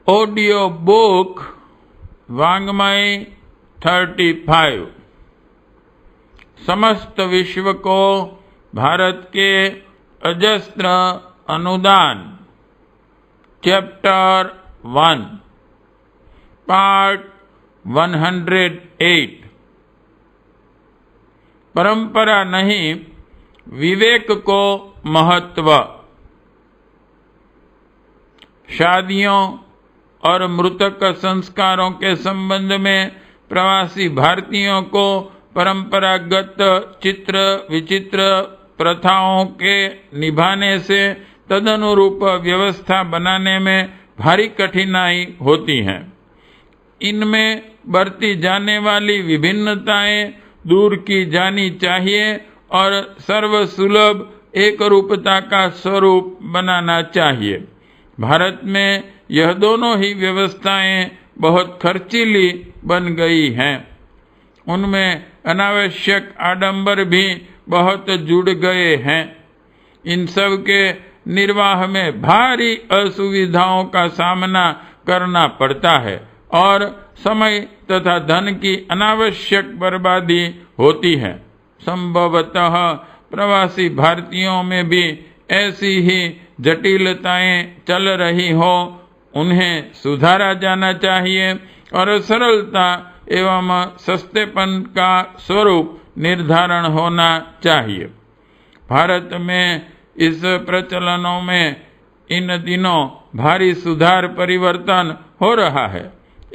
Audio book वाङ्मय 35 समस्त विश्व को भारत के अजस्त्र अनुदान चैप्टर 1 पार्ट 108 परंपरा नहीं विवेक को महत्व। शादियों और मृतक संस्कारों के संबंध में प्रवासी भारतीयों को परंपरागत चित्र विचित्र प्रथाओं के निभाने से तदनुरूप व्यवस्था बनाने में भारी कठिनाई होती है। इनमें बरती जाने वाली विभिन्नताएं दूर की जानी चाहिए और सर्वसुलभ एक रूपता का स्वरूप बनाना चाहिए। भारत में यह दोनों ही व्यवस्थाएं बहुत खर्चीली बन गई हैं। उनमें अनावश्यक आडंबर भी बहुत जुड़ गए हैं। इन सब के निर्वाह में भारी असुविधाओं का सामना करना पड़ता है और समय तथा धन की अनावश्यक बर्बादी होती है। संभवतः प्रवासी भारतीयों में भी ऐसी ही जटिलताएं चल रही हो, उन्हें सुधारा जाना चाहिए और सरलता एवं सस्तेपन का स्वरूप निर्धारण होना चाहिए। भारत में इस प्रचलनों में इन दिनों भारी सुधार परिवर्तन हो रहा है।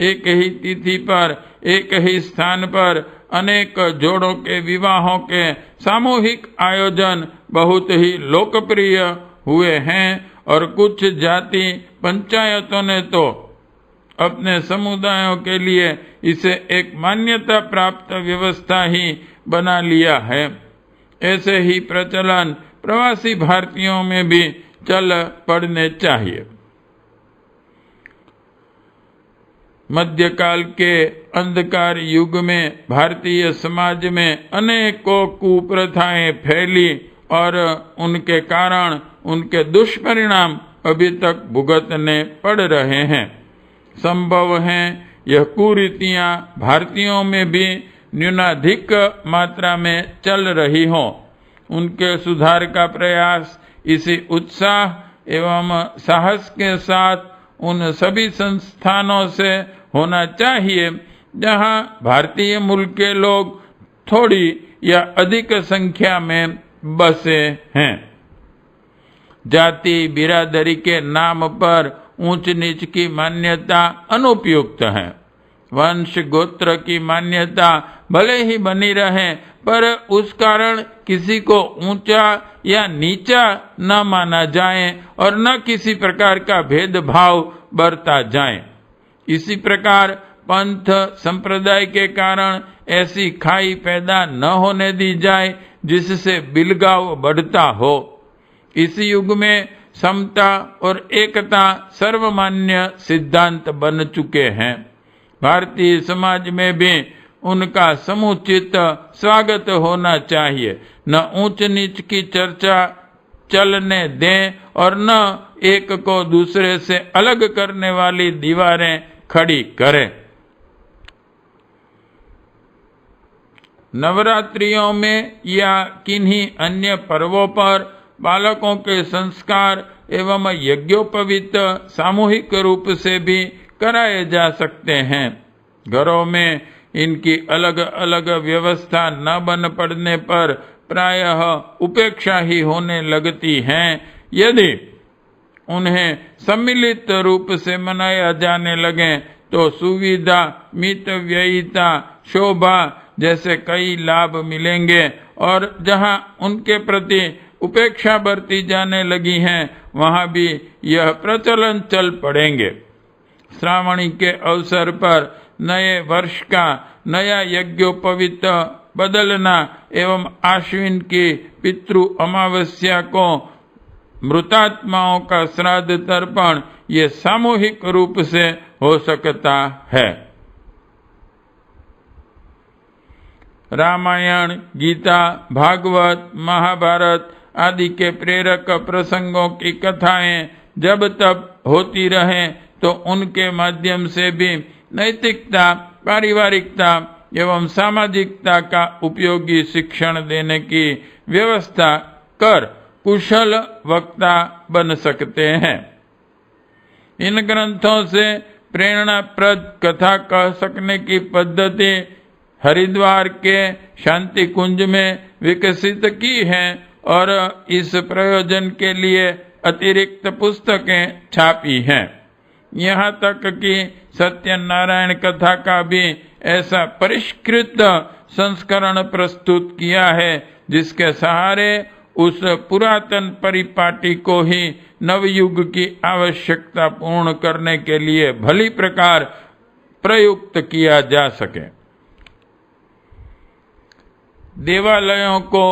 एक ही तिथि पर एक ही स्थान पर अनेक जोड़ों के विवाहों के सामूहिक आयोजन बहुत ही लोकप्रिय हुए हैं और कुछ जाति पंचायतों ने तो अपने समुदायों के लिए इसे एक मान्यता प्राप्त व्यवस्था ही बना लिया है। ऐसे ही प्रचलन प्रवासी भारतीयों में भी चल पड़ने चाहिए। मध्यकाल के अंधकार युग में भारतीय समाज में अनेकों कुप्रथाएं फैली और उनके कारण उनके दुष्परिणाम अभी तक भुगतने पड़ रहे हैं। संभव है यह कुरीतियां भारतीयों में भी न्यूनाधिक मात्रा में चल रही हों। उनके सुधार का प्रयास इसी उत्साह एवं साहस के साथ उन सभी संस्थानों से होना चाहिए जहां भारतीय मूल के लोग थोड़ी या अधिक संख्या में बसे हैं। जाति बिरादरी के नाम पर ऊंच नीच की मान्यता अनुपयुक्त है। वंश गोत्र की मान्यता भले ही बनी रहे पर उस कारण किसी को ऊंचा या नीचा न माना जाए और न किसी प्रकार का भेदभाव बरता जाए। इसी प्रकार पंथ संप्रदाय के कारण ऐसी खाई पैदा न होने दी जाए जिससे बिलगाव बढ़ता हो। इस युग में समता और एकता सर्वमान्य सिद्धांत बन चुके हैं। भारतीय समाज में भी उनका समुचित स्वागत होना चाहिए। न ऊंच नीच की चर्चा चलने दें और न एक को दूसरे से अलग करने वाली दीवारें खड़ी करें। नवरात्रियों में या किन्हीं अन्य पर्वों पर बालकों के संस्कार एवं यज्ञोपवीत सामूहिक रूप से भी कराए जा सकते हैं। घरों में इनकी अलग अलग व्यवस्था न बन पड़ने पर प्रायः उपेक्षा ही होने लगती है। यदि उन्हें सम्मिलित रूप से मनाया जाने लगे तो सुविधा मितव्ययिता शोभा जैसे कई लाभ मिलेंगे और जहां उनके प्रति उपेक्षा बरती जाने लगी है वहां भी यह प्रचलन चल पड़ेंगे। श्रावणी के अवसर पर नए वर्ष का नया यज्ञोपवीत बदलना एवं आश्विन की पितृ अमावस्या को मृतात्माओं का श्राद्ध तर्पण ये सामूहिक रूप से हो सकता है। रामायण गीता भागवत महाभारत आदि के प्रेरक प्रसंगों की कथाएं जब तब होती रहें तो उनके माध्यम से भी नैतिकता, पारिवारिकता एवं सामाजिकता का उपयोगी शिक्षण देने की व्यवस्था कर कुशल वक्ता बन सकते हैं। इन ग्रंथों से प्रेरणाप्रद कथा कह सकने की पद्धति हरिद्वार के शांति कुंज में विकसित की है और इस प्रयोजन के लिए अतिरिक्त पुस्तकें छापी हैं। यहाँ तक कि सत्यनारायण कथा का भी ऐसा परिष्कृत संस्करण प्रस्तुत किया है जिसके सहारे उस पुरातन परिपाटी को ही नवयुग की आवश्यकता पूर्ण करने के लिए भली प्रकार प्रयुक्त किया जा सके। देवालयों को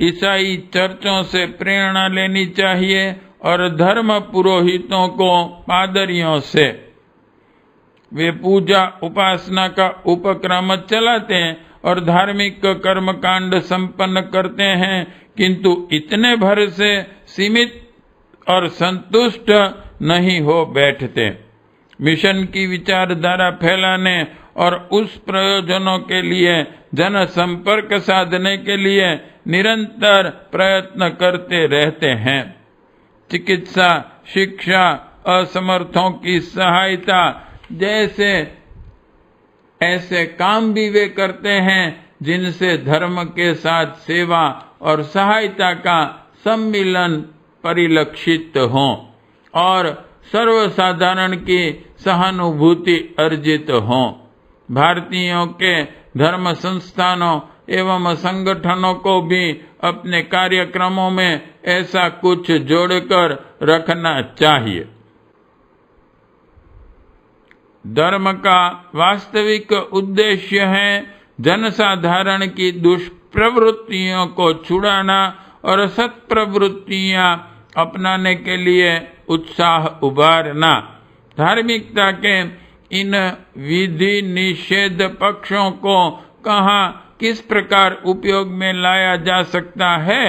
ईसाई चर्चों से प्रेरणा लेनी चाहिए और धर्म पुरोहितों को पादरियों से। वे पूजा उपासना का उपक्रम चलाते हैं और धार्मिक कर्मकांड संपन्न करते हैं, किंतु इतने भर से सीमित और संतुष्ट नहीं हो बैठते। मिशन की विचारधारा फैलाने और उस प्रयोजनों के लिए जन संपर्क साधने के लिए निरंतर प्रयत्न करते रहते हैं। चिकित्सा, शिक्षा, असमर्थों की सहायता जैसे ऐसे काम भी वे करते हैं जिनसे धर्म के साथ सेवा और सहायता का सम्मिलन परिलक्षित हो और सर्वसाधारण की सहानुभूति अर्जित हो। भारतीयों के धर्म संस्थानों एवं संगठनों को भी अपने कार्यक्रमों में ऐसा कुछ जोड़कर रखना चाहिए। धर्म का वास्तविक उद्देश्य है जनसाधारण की दुष्प्रवृत्तियों को छुड़ाना और सत्प्रवृत्तियां अपनाने के लिए उत्साह उभारना। धार्मिकता के इन विधि निषेध पक्षों को कहाँ किस प्रकार उपयोग में लाया जा सकता है,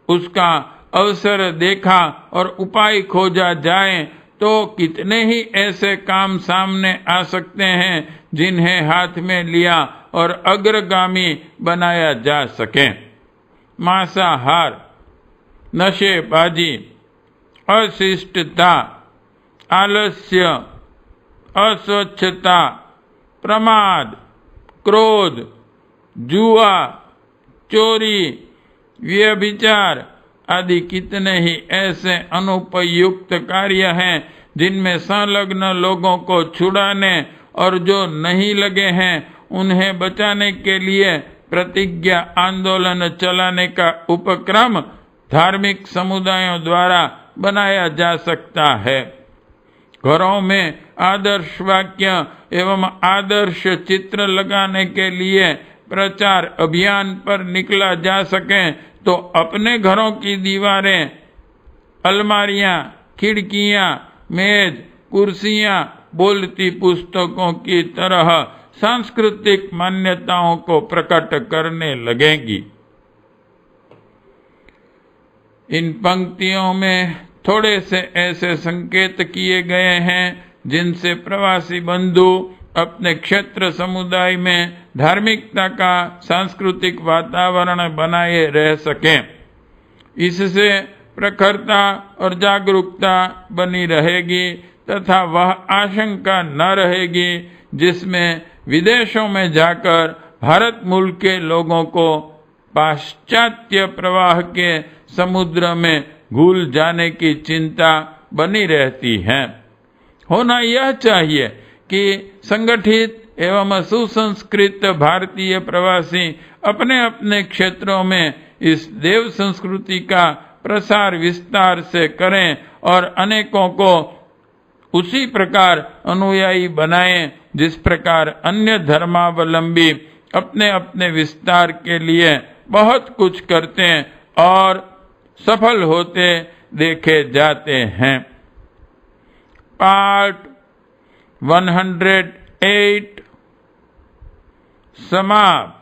उसका अवसर देखा और उपाय खोजा जाए तो कितने ही ऐसे काम सामने आ सकते हैं जिन्हें हाथ में लिया और अग्रगामी बनाया जा सके। मांसाहार, नशेबाजी, अशिष्टता, आलस्य, अस्वच्छता, प्रमाद, क्रोध, जुआ, चोरी, व्यभिचार आदि कितने ही ऐसे अनुपयुक्त कार्य हैं जिनमें संलग्न लोगों को छुड़ाने और जो नहीं लगे हैं उन्हें बचाने के लिए प्रतिज्ञा आंदोलन चलाने का उपक्रम धार्मिक समुदायों द्वारा बनाया जा सकता है। घरों में आदर्श वाक्य एवं आदर्श चित्र लगाने के लिए प्रचार अभियान पर निकला जा सके तो अपने घरों की दीवारें, अलमारियां, खिड़कियां, मेज, कुर्सियां बोलती पुस्तकों की तरह सांस्कृतिक मान्यताओं को प्रकट करने लगेंगी। इन पंक्तियों में थोड़े से ऐसे संकेत किए गए हैं जिनसे प्रवासी बंधु अपने क्षेत्र समुदाय में धार्मिकता का सांस्कृतिक वातावरण बनाए रह सकें। इससे प्रखरता और जागरूकता बनी रहेगी तथा वह आशंका न रहेगी जिसमें विदेशों में जाकर भारत मूल के लोगों को पाश्चात्य प्रवाह के समुद्र में घुल जाने की चिंता बनी रहती है। होना यह चाहिए कि संगठित एवं सुसंस्कृत भारतीय प्रवासी अपने अपने क्षेत्रों में इस देव संस्कृति का प्रसार विस्तार से करें और अनेकों को उसी प्रकार अनुयायी बनाएं जिस प्रकार अन्य धर्मावलंबी अपने अपने विस्तार के लिए बहुत कुछ करते हैं और सफल होते देखे जाते हैं। पार्ट 108 समाप्त।